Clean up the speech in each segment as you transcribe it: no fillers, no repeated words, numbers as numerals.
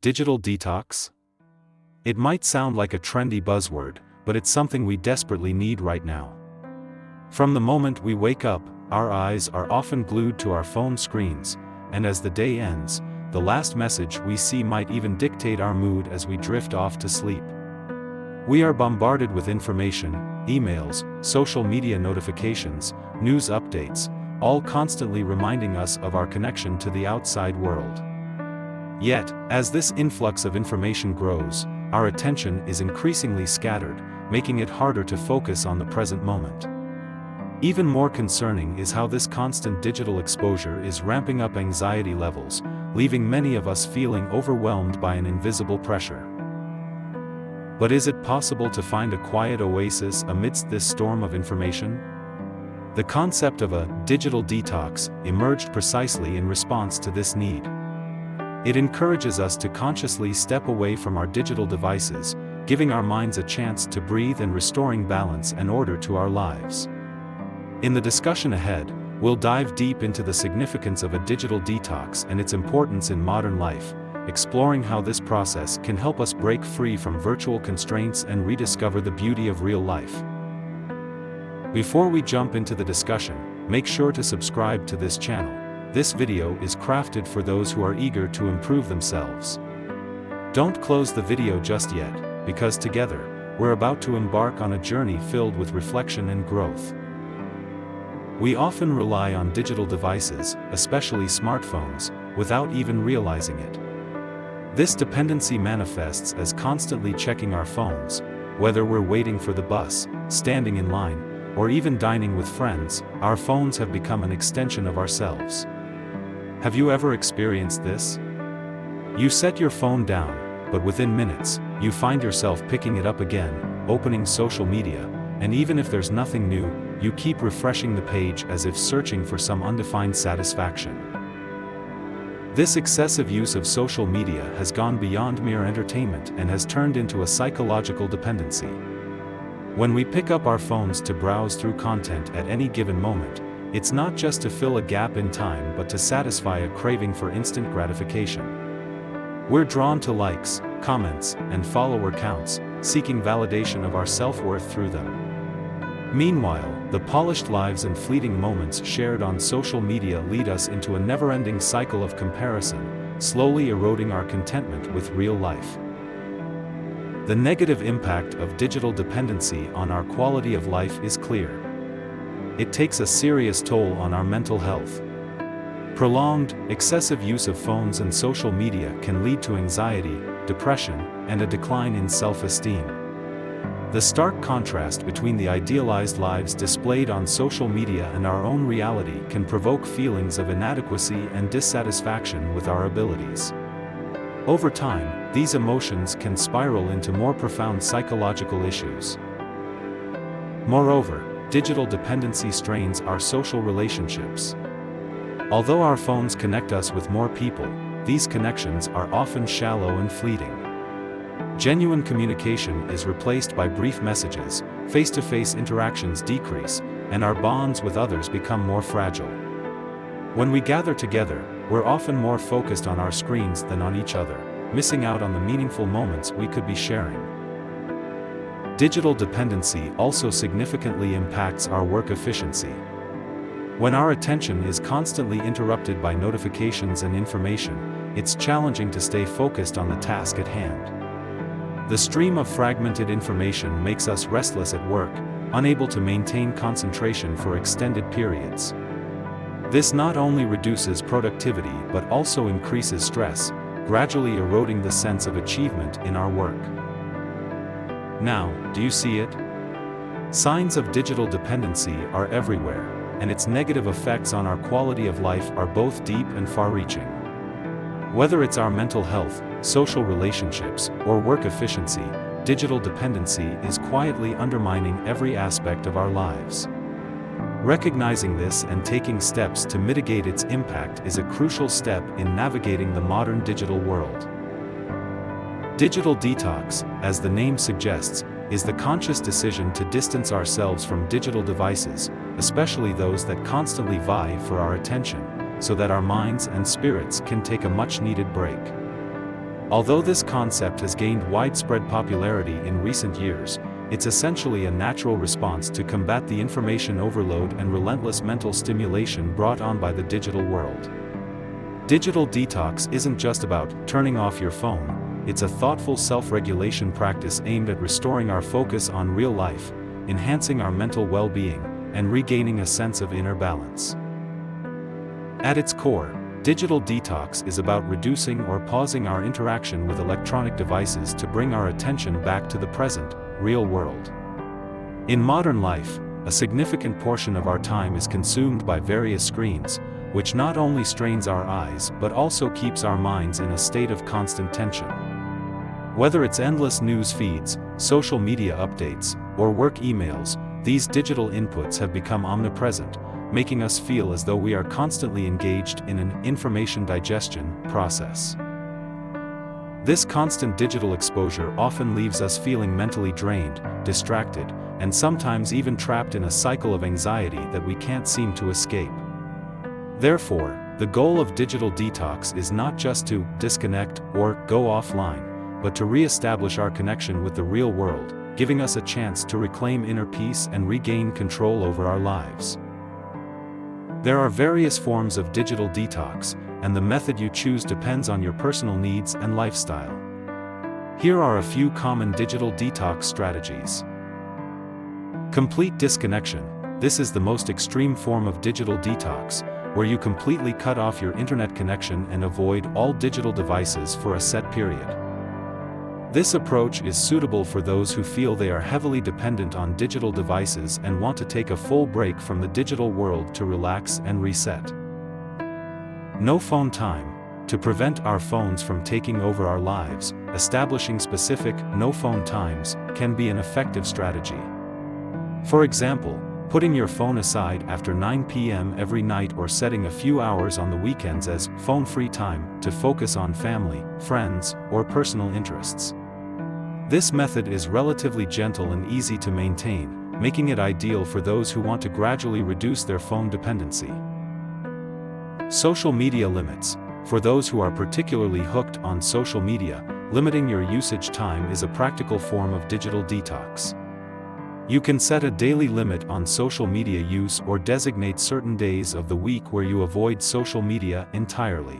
Digital detox? It might sound like a trendy buzzword, but it's something we desperately need right now. From the moment we wake up, our eyes are often glued to our phone screens, and as the day ends, the last message we see might even dictate our mood as we drift off to sleep. We are bombarded with information, emails, social media notifications, news updates, all constantly reminding us of our connection to the outside world. Yet, as this influx of information grows, our attention is increasingly scattered, making it harder to focus on the present moment. Even more concerning is how this constant digital exposure is ramping up anxiety levels, leaving many of us feeling overwhelmed by an invisible pressure. But is it possible to find a quiet oasis amidst this storm of information? The concept of a digital detox emerged precisely in response to this need. It encourages us to consciously step away from our digital devices, giving our minds a chance to breathe and restoring balance and order to our lives. In the discussion ahead, we'll dive deep into the significance of a digital detox and its importance in modern life, exploring how this process can help us break free from virtual constraints and rediscover the beauty of real life. Before we jump into the discussion, make sure to subscribe to this channel. This video is crafted for those who are eager to improve themselves. Don't close the video just yet, because together, we're about to embark on a journey filled with reflection and growth. We often rely on digital devices, especially smartphones, without even realizing it. This dependency manifests as constantly checking our phones, whether we're waiting for the bus, standing in line, or even dining with friends. Our phones have become an extension of ourselves. Have you ever experienced this? You set your phone down, but within minutes, you find yourself picking it up again, opening social media, and even if there's nothing new, you keep refreshing the page as if searching for some undefined satisfaction. This excessive use of social media has gone beyond mere entertainment and has turned into a psychological dependency. When we pick up our phones to browse through content at any given moment, it's not just to fill a gap in time but to satisfy a craving for instant gratification. We're drawn to likes, comments, and follower counts, seeking validation of our self-worth through them. Meanwhile, the polished lives and fleeting moments shared on social media lead us into a never-ending cycle of comparison, slowly eroding our contentment with real life. The negative impact of digital dependency on our quality of life is clear. It takes a serious toll on our mental health. Prolonged, excessive use of phones and social media can lead to anxiety, depression, and a decline in self-esteem. The stark contrast between the idealized lives displayed on social media and our own reality can provoke feelings of inadequacy and dissatisfaction with our abilities. Over time, these emotions can spiral into more profound psychological issues. Moreover, digital dependency strains our social relationships. Although our phones connect us with more people, these connections are often shallow and fleeting. Genuine communication is replaced by brief messages, face-to-face interactions decrease, and our bonds with others become more fragile. When we gather together, we're often more focused on our screens than on each other, missing out on the meaningful moments we could be sharing. Digital dependency also significantly impacts our work efficiency. When our attention is constantly interrupted by notifications and information, it's challenging to stay focused on the task at hand. The stream of fragmented information makes us restless at work, unable to maintain concentration for extended periods. This not only reduces productivity but also increases stress, gradually eroding the sense of achievement in our work. Now, do you see it? Signs of digital dependency are everywhere, and its negative effects on our quality of life are both deep and far-reaching. Whether it's our mental health, social relationships, or work efficiency, digital dependency is quietly undermining every aspect of our lives. Recognizing this and taking steps to mitigate its impact is a crucial step in navigating the modern digital world. Digital detox, as the name suggests, is the conscious decision to distance ourselves from digital devices, especially those that constantly vie for our attention, so that our minds and spirits can take a much-needed break. Although this concept has gained widespread popularity in recent years, it's essentially a natural response to combat the information overload and relentless mental stimulation brought on by the digital world. Digital detox isn't just about turning off your phone, it's a thoughtful self-regulation practice aimed at restoring our focus on real life, enhancing our mental well-being, and regaining a sense of inner balance. At its core, digital detox is about reducing or pausing our interaction with electronic devices to bring our attention back to the present, real world. In modern life, a significant portion of our time is consumed by various screens, which not only strains our eyes but also keeps our minds in a state of constant tension. Whether it's endless news feeds, social media updates, or work emails, these digital inputs have become omnipresent, making us feel as though we are constantly engaged in an information digestion process. This constant digital exposure often leaves us feeling mentally drained, distracted, and sometimes even trapped in a cycle of anxiety that we can't seem to escape. Therefore, the goal of digital detox is not just to disconnect or go offline, but to re-establish our connection with the real world, giving us a chance to reclaim inner peace and regain control over our lives. There are various forms of digital detox, and the method you choose depends on your personal needs and lifestyle. Here are a few common digital detox strategies. Complete disconnection. This is the most extreme form of digital detox, where you completely cut off your internet connection and avoid all digital devices for a set period. This approach is suitable for those who feel they are heavily dependent on digital devices and want to take a full break from the digital world to relax and reset. No phone time. To prevent our phones from taking over our lives, establishing specific no-phone times can be an effective strategy. For example, putting your phone aside after 9 p.m. every night or setting a few hours on the weekends as phone-free time to focus on family, friends, or personal interests. This method is relatively gentle and easy to maintain, making it ideal for those who want to gradually reduce their phone dependency. Social media limits. For those who are particularly hooked on social media, limiting your usage time is a practical form of digital detox. You can set a daily limit on social media use or designate certain days of the week where you avoid social media entirely.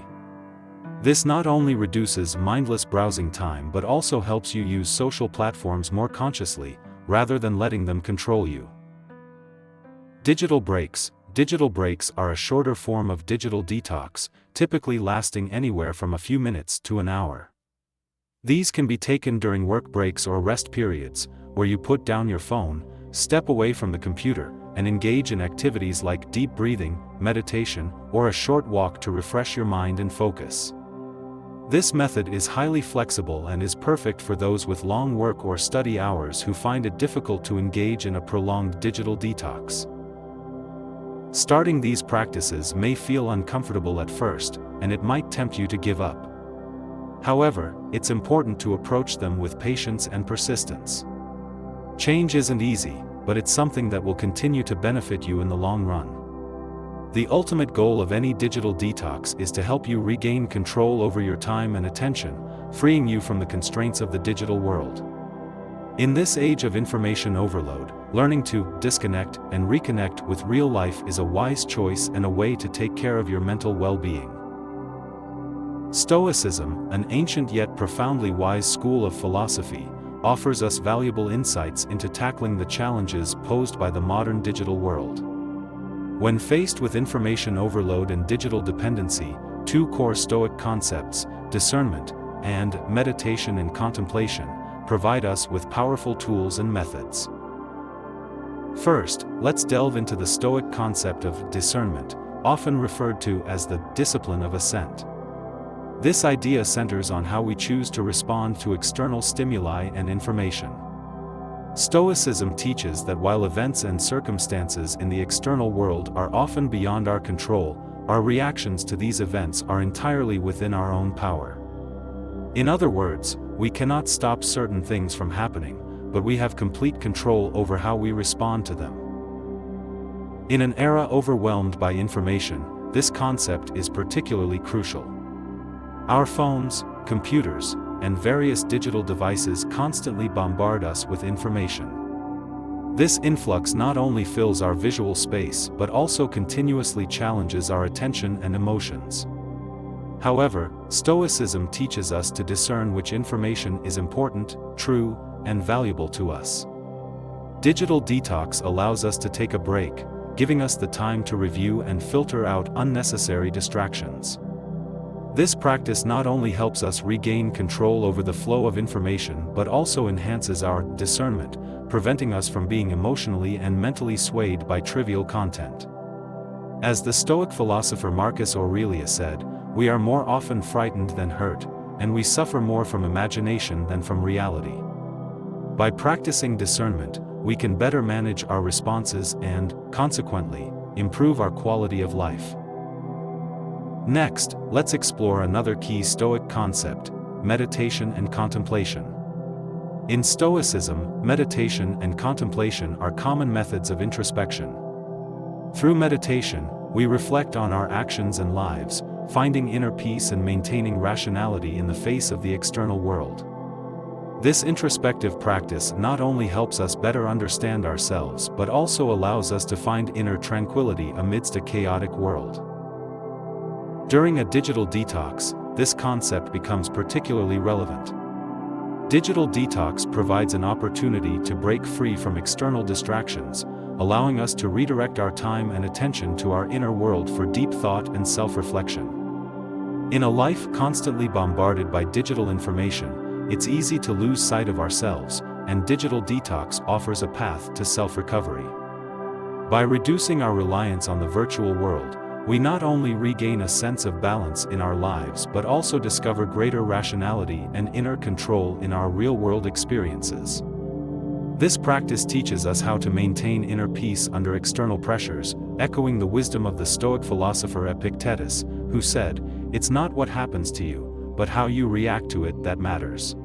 This not only reduces mindless browsing time but also helps you use social platforms more consciously, rather than letting them control you. Digital breaks. Digital breaks are a shorter form of digital detox, typically lasting anywhere from a few minutes to an hour. These can be taken during work breaks or rest periods, where you put down your phone, step away from the computer, and engage in activities like deep breathing, meditation, or a short walk to refresh your mind and focus. This method is highly flexible and is perfect for those with long work or study hours who find it difficult to engage in a prolonged digital detox. Starting these practices may feel uncomfortable at first, and it might tempt you to give up. However, it's important to approach them with patience and persistence. Change isn't easy, but it's something that will continue to benefit you in the long run. The ultimate goal of any digital detox is to help you regain control over your time and attention, freeing you from the constraints of the digital world. In this age of information overload, learning to disconnect and reconnect with real life is a wise choice and a way to take care of your mental well-being. Stoicism, an ancient yet profoundly wise school of philosophy, offers us valuable insights into tackling the challenges posed by the modern digital world. When faced with information overload and digital dependency, two core Stoic concepts, discernment and meditation and contemplation, provide us with powerful tools and methods. First, let's delve into the Stoic concept of discernment, often referred to as the discipline of assent. This idea centers on how we choose to respond to external stimuli and information. Stoicism teaches that while events and circumstances in the external world are often beyond our control, our reactions to these events are entirely within our own power. In other words, we cannot stop certain things from happening, but we have complete control over how we respond to them. In an era overwhelmed by information, this concept is particularly crucial. Our phones, computers, and various digital devices constantly bombard us with information. This influx not only fills our visual space but also continuously challenges our attention and emotions. However, Stoicism teaches us to discern which information is important, true, and valuable to us. Digital detox allows us to take a break, giving us the time to review and filter out unnecessary distractions. This practice not only helps us regain control over the flow of information but also enhances our discernment, preventing us from being emotionally and mentally swayed by trivial content. As the Stoic philosopher Marcus Aurelius said, "We are more often frightened than hurt, and we suffer more from imagination than from reality." By practicing discernment, we can better manage our responses and, consequently, improve our quality of life. Next, let's explore another key Stoic concept: meditation and contemplation. In Stoicism, meditation and contemplation are common methods of introspection. Through meditation, we reflect on our actions and lives, finding inner peace and maintaining rationality in the face of the external world. This introspective practice not only helps us better understand ourselves but also allows us to find inner tranquility amidst a chaotic world. During a digital detox, this concept becomes particularly relevant. Digital detox provides an opportunity to break free from external distractions, allowing us to redirect our time and attention to our inner world for deep thought and self-reflection. In a life constantly bombarded by digital information, it's easy to lose sight of ourselves, and digital detox offers a path to self-recovery. By reducing our reliance on the virtual world, we not only regain a sense of balance in our lives but also discover greater rationality and inner control in our real-world experiences. This practice teaches us how to maintain inner peace under external pressures, echoing the wisdom of the Stoic philosopher Epictetus, who said, "It's not what happens to you, but how you react to it that matters."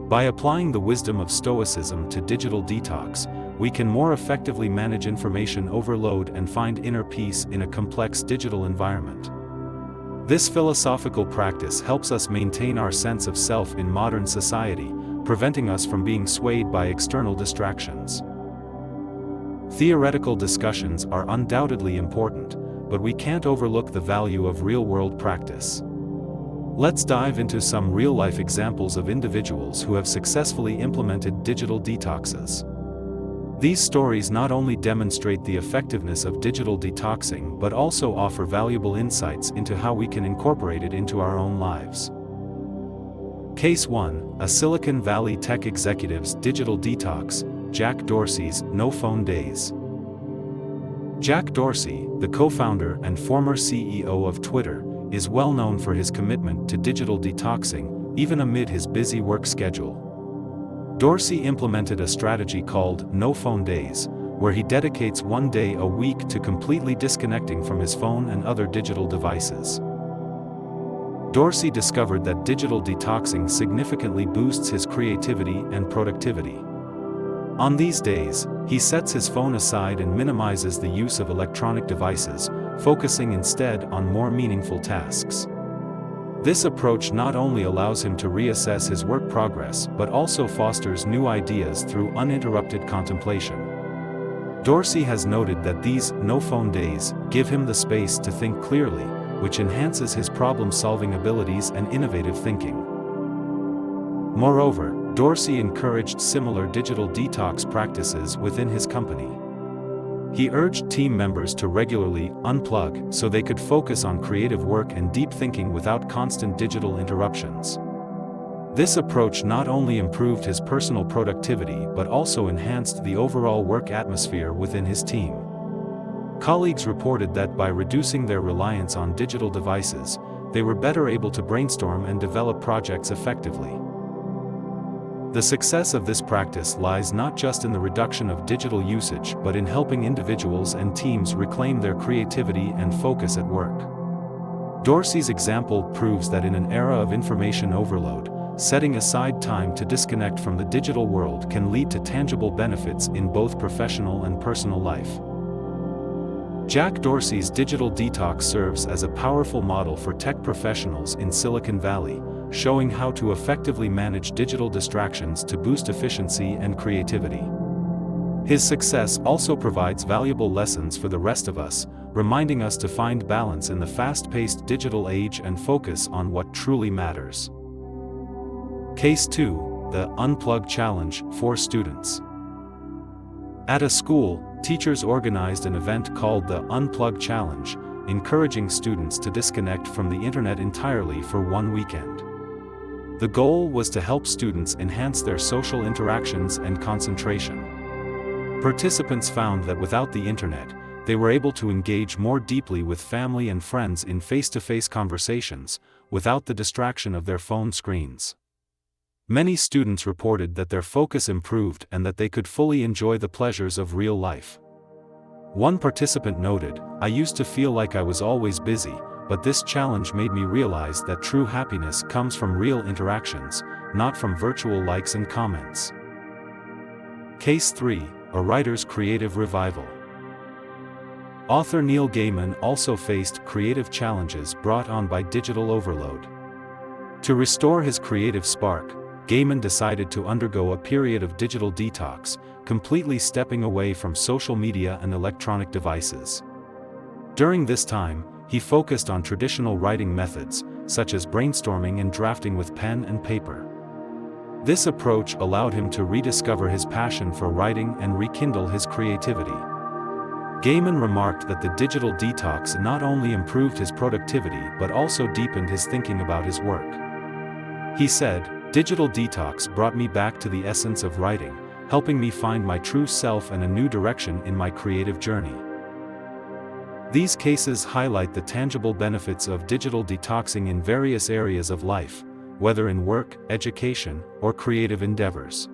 By applying the wisdom of Stoicism to digital detox, we can more effectively manage information overload and find inner peace in a complex digital environment. This philosophical practice helps us maintain our sense of self in modern society, preventing us from being swayed by external distractions. Theoretical discussions are undoubtedly important, but we can't overlook the value of real-world practice. Let's dive into some real-life examples of individuals who have successfully implemented digital detoxes. These stories not only demonstrate the effectiveness of digital detoxing but also offer valuable insights into how we can incorporate it into our own lives. Case 1: a Silicon Valley tech executive's digital detox, Jack Dorsey's No Phone Days. Jack Dorsey, the co-founder and former CEO of Twitter, is well known for his commitment to digital detoxing, even amid his busy work schedule. Dorsey implemented a strategy called No Phone Days, where he dedicates one day a week to completely disconnecting from his phone and other digital devices. Dorsey discovered that digital detoxing significantly boosts his creativity and productivity. On these days, he sets his phone aside and minimizes the use of electronic devices, focusing instead on more meaningful tasks. This approach not only allows him to reassess his work progress but also fosters new ideas through uninterrupted contemplation. Dorsey has noted that these no-phone days give him the space to think clearly, which enhances his problem-solving abilities and innovative thinking. Moreover, Dorsey encouraged similar digital detox practices within his company. He urged team members to regularly unplug so they could focus on creative work and deep thinking without constant digital interruptions. This approach not only improved his personal productivity but also enhanced the overall work atmosphere within his team. Colleagues reported that by reducing their reliance on digital devices, they were better able to brainstorm and develop projects effectively. The success of this practice lies not just in the reduction of digital usage but in helping individuals and teams reclaim their creativity and focus at work. Dorsey's example proves that in an era of information overload, setting aside time to disconnect from the digital world can lead to tangible benefits in both professional and personal life. Jack Dorsey's digital detox serves as a powerful model for tech professionals in Silicon Valley, showing how to effectively manage digital distractions to boost efficiency and creativity. His success also provides valuable lessons for the rest of us, reminding us to find balance in the fast-paced digital age and focus on what truly matters. Case 2, the Unplug Challenge for students. At a school, teachers organized an event called the Unplug Challenge, encouraging students to disconnect from the internet entirely for one weekend. The goal was to help students enhance their social interactions and concentration. Participants found that without the internet, they were able to engage more deeply with family and friends in face-to-face conversations, without the distraction of their phone screens. Many students reported that their focus improved and that they could fully enjoy the pleasures of real life. One participant noted, "I used to feel like I was always busy, but this challenge made me realize that true happiness comes from real interactions, not from virtual likes and comments." Case 3, a writer's creative revival. Author Neil Gaiman also faced creative challenges brought on by digital overload. To restore his creative spark, Gaiman decided to undergo a period of digital detox, completely stepping away from social media and electronic devices. During this time, he focused on traditional writing methods, such as brainstorming and drafting with pen and paper. This approach allowed him to rediscover his passion for writing and rekindle his creativity. Gaiman remarked that the digital detox not only improved his productivity but also deepened his thinking about his work. He said, "Digital detox brought me back to the essence of writing, helping me find my true self and a new direction in my creative journey." These cases highlight the tangible benefits of digital detoxing in various areas of life, whether in work, education, or creative endeavors.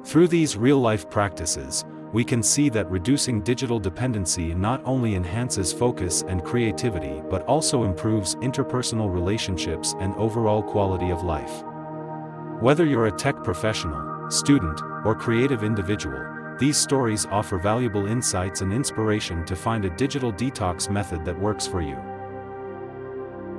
Through these real-life practices, we can see that reducing digital dependency not only enhances focus and creativity but also improves interpersonal relationships and overall quality of life. Whether you're a tech professional, student, or creative individual, these stories offer valuable insights and inspiration to find a digital detox method that works for you.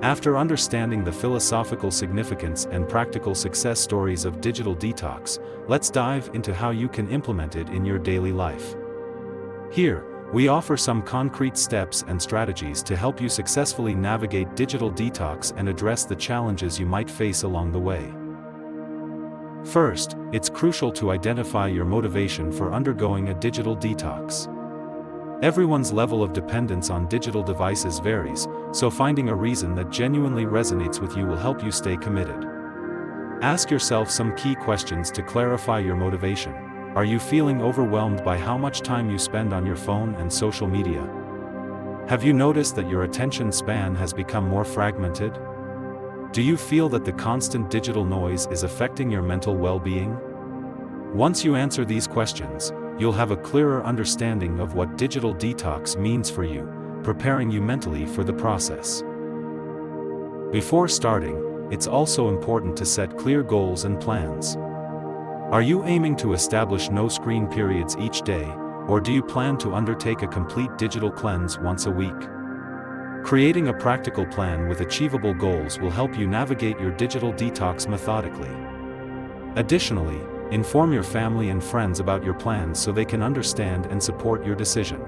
After understanding the philosophical significance and practical success stories of digital detox, let's dive into how you can implement it in your daily life. Here, we offer some concrete steps and strategies to help you successfully navigate digital detox and address the challenges you might face along the way. First, it's crucial to identify your motivation for undergoing a digital detox. Everyone's level of dependence on digital devices varies, so finding a reason that genuinely resonates with you will help you stay committed. Ask yourself some key questions to clarify your motivation. Are you feeling overwhelmed by how much time you spend on your phone and social media? Have you noticed that your attention span has become more fragmented? Do you feel that the constant digital noise is affecting your mental well-being? Once you answer these questions, you'll have a clearer understanding of what digital detox means for you, preparing you mentally for the process. Before starting, it's also important to set clear goals and plans. Are you aiming to establish no screen periods each day, or do you plan to undertake a complete digital cleanse once a week? Creating a practical plan with achievable goals will help you navigate your digital detox methodically. Additionally, inform your family and friends about your plans so they can understand and support your decision.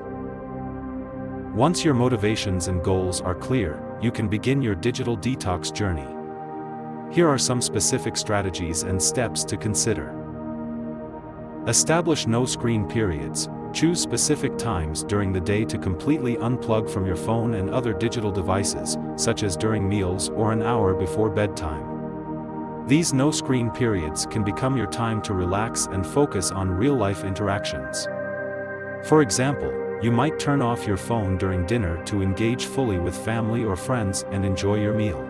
Once your motivations and goals are clear, you can begin your digital detox journey. Here are some specific strategies and steps to consider. Establish no screen periods. Choose specific times during the day to completely unplug from your phone and other digital devices, such as during meals or an hour before bedtime. These no-screen periods can become your time to relax and focus on real-life interactions. For example, you might turn off your phone during dinner to engage fully with family or friends and enjoy your meal.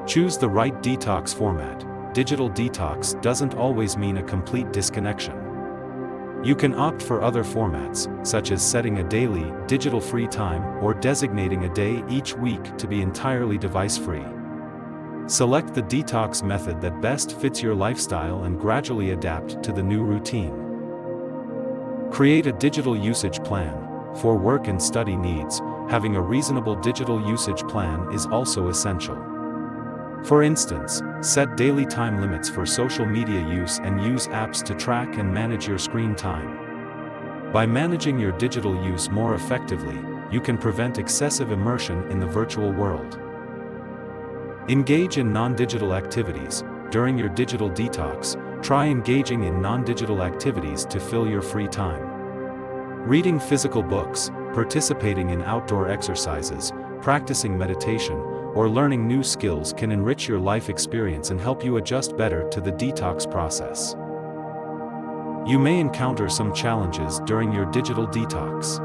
Choose the right detox format. Digital detox doesn't always mean a complete disconnection. You can opt for other formats, such as setting a daily, digital-free time or designating a day each week to be entirely device-free. Select the detox method that best fits your lifestyle and gradually adapt to the new routine. Create a digital usage plan. For work and study needs, having a reasonable digital usage plan is also essential. For instance, set daily time limits for social media use and use apps to track and manage your screen time. By managing your digital use more effectively, you can prevent excessive immersion in the virtual world. Engage in non-digital activities. During your digital detox, try engaging in non-digital activities to fill your free time. Reading physical books, participating in outdoor exercises, practicing meditation, or learning new skills can enrich your life experience and help you adjust better to the detox process. You may encounter some challenges during your digital detox.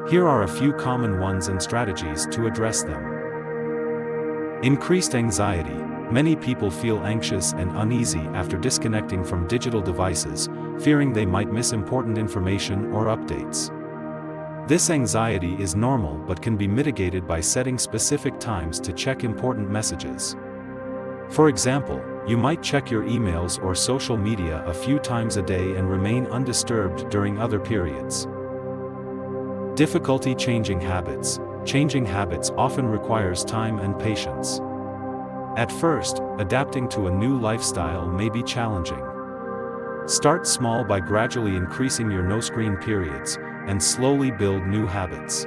Here are a few common ones and strategies to address them. Increased anxiety. Many people feel anxious and uneasy after disconnecting from digital devices, fearing they might miss important information or updates. This anxiety is normal but can be mitigated by setting specific times to check important messages. For example, you might check your emails or social media a few times a day and remain undisturbed during other periods. Difficulty changing habits. Changing habits often requires time and patience. At first, adapting to a new lifestyle may be challenging. Start small by gradually increasing your no-screen periods, and slowly build new habits.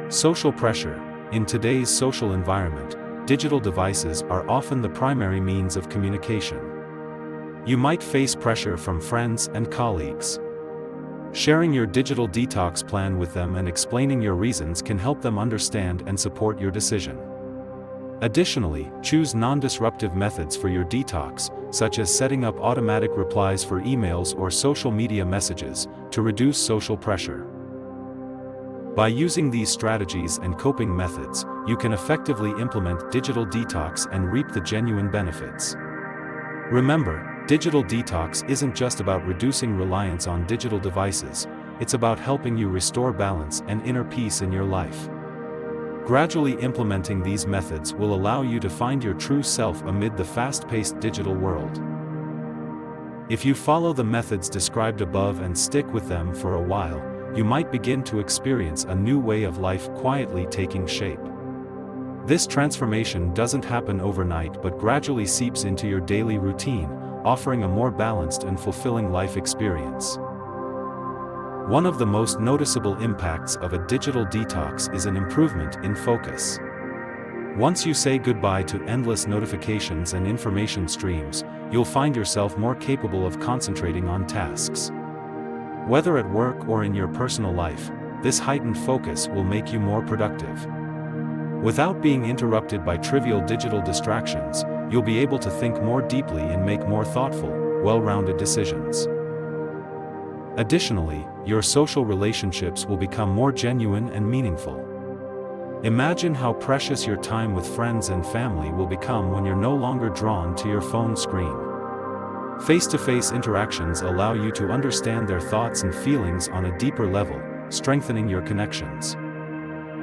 Social pressure. In today's social environment, digital devices are often the primary means of communication. You might face pressure from friends and colleagues. Sharing your digital detox plan with them and explaining your reasons can help them understand and support your decision. Additionally, choose non-disruptive methods for your detox, such as setting up automatic replies for emails or social media messages, to reduce social pressure. By using these strategies and coping methods, you can effectively implement digital detox and reap the genuine benefits. Remember, digital detox isn't just about reducing reliance on digital devices, it's about helping you restore balance and inner peace in your life. Gradually implementing these methods will allow you to find your true self amid the fast-paced digital world. If you follow the methods described above and stick with them for a while, you might begin to experience a new way of life quietly taking shape. This transformation doesn't happen overnight but gradually seeps into your daily routine, offering a more balanced and fulfilling life experience. One of the most noticeable impacts of a digital detox is an improvement in focus. Once you say goodbye to endless notifications and information streams, you'll find yourself more capable of concentrating on tasks. Whether at work or in your personal life, this heightened focus will make you more productive. Without being interrupted by trivial digital distractions, you'll be able to think more deeply and make more thoughtful, well-rounded decisions. Additionally, your social relationships will become more genuine and meaningful. Imagine how precious your time with friends and family will become when you're no longer drawn to your phone screen. Face-to-face interactions allow you to understand their thoughts and feelings on a deeper level, strengthening your connections.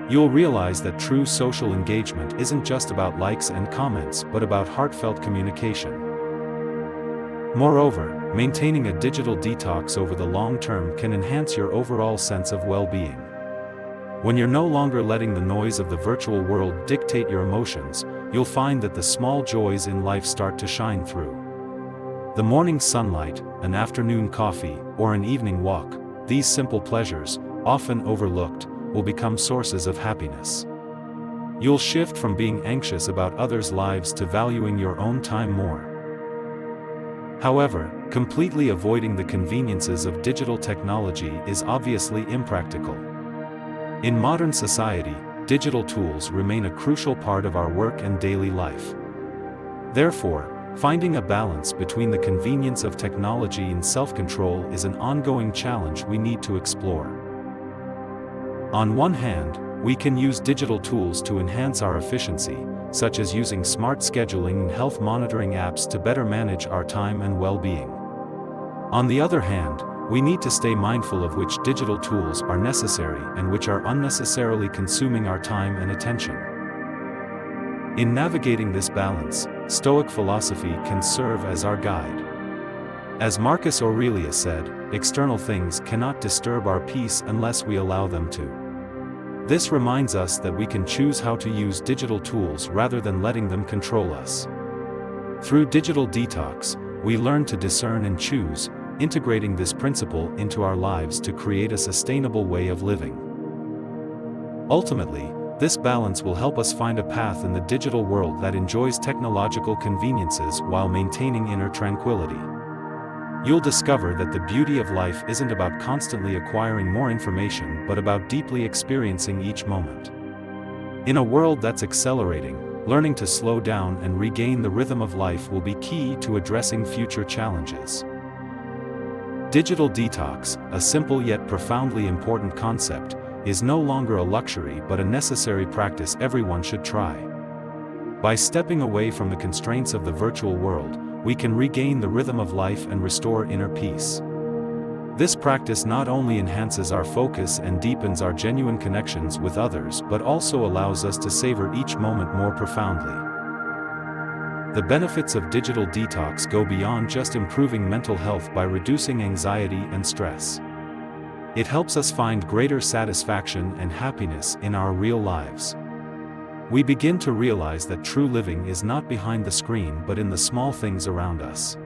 You'll realize that true social engagement isn't just about likes and comments but about heartfelt communication. Moreover, maintaining a digital detox over the long term can enhance your overall sense of well-being. When you're no longer letting the noise of the virtual world dictate your emotions, you'll find that the small joys in life start to shine through. The morning sunlight, an afternoon coffee, or an evening walk, these simple pleasures, often overlooked, will become sources of happiness. You'll shift from being anxious about others' lives to valuing your own time more. However, completely avoiding the conveniences of digital technology is obviously impractical. In modern society, digital tools remain a crucial part of our work and daily life. Therefore, finding a balance between the convenience of technology and self-control is an ongoing challenge we need to explore. On one hand, we can use digital tools to enhance our efficiency, such as using smart scheduling and health monitoring apps to better manage our time and well-being. On the other hand, we need to stay mindful of which digital tools are necessary and which are unnecessarily consuming our time and attention. In navigating this balance, Stoic philosophy can serve as our guide. As Marcus Aurelius said, external things cannot disturb our peace unless we allow them to. This reminds us that we can choose how to use digital tools rather than letting them control us. Through Digital Detox, we learn to discern and choose, integrating this principle into our lives to create a sustainable way of living. Ultimately, this balance will help us find a path in the digital world that enjoys technological conveniences while maintaining inner tranquility. You'll discover that the beauty of life isn't about constantly acquiring more information but about deeply experiencing each moment. In a world that's accelerating, learning to slow down and regain the rhythm of life will be key to addressing future challenges. Digital detox, a simple yet profoundly important concept, is no longer a luxury but a necessary practice everyone should try. By stepping away from the constraints of the virtual world, we can regain the rhythm of life and restore inner peace. This practice not only enhances our focus and deepens our genuine connections with others but also allows us to savor each moment more profoundly. The benefits of digital detox go beyond just improving mental health by reducing anxiety and stress. It helps us find greater satisfaction and happiness in our real lives. We begin to realize that true living is not behind the screen but in the small things around us.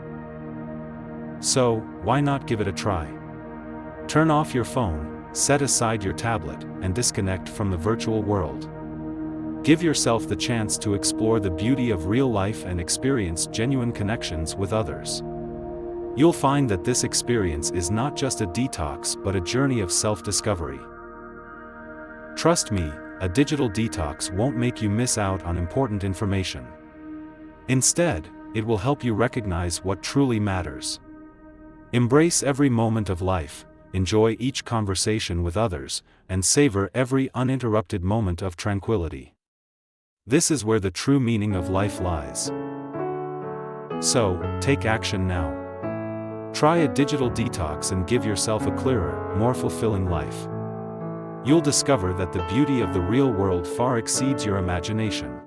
So, why not give it a try? Turn off your phone, set aside your tablet, and disconnect from the virtual world. Give yourself the chance to explore the beauty of real life and experience genuine connections with others. You'll find that this experience is not just a detox but a journey of self-discovery. Trust me, a digital detox won't make you miss out on important information. Instead, it will help you recognize what truly matters. Embrace every moment of life, enjoy each conversation with others, and savor every uninterrupted moment of tranquility. This is where the true meaning of life lies. So, take action now. Try a digital detox and give yourself a clearer, more fulfilling life. You'll discover that the beauty of the real world far exceeds your imagination.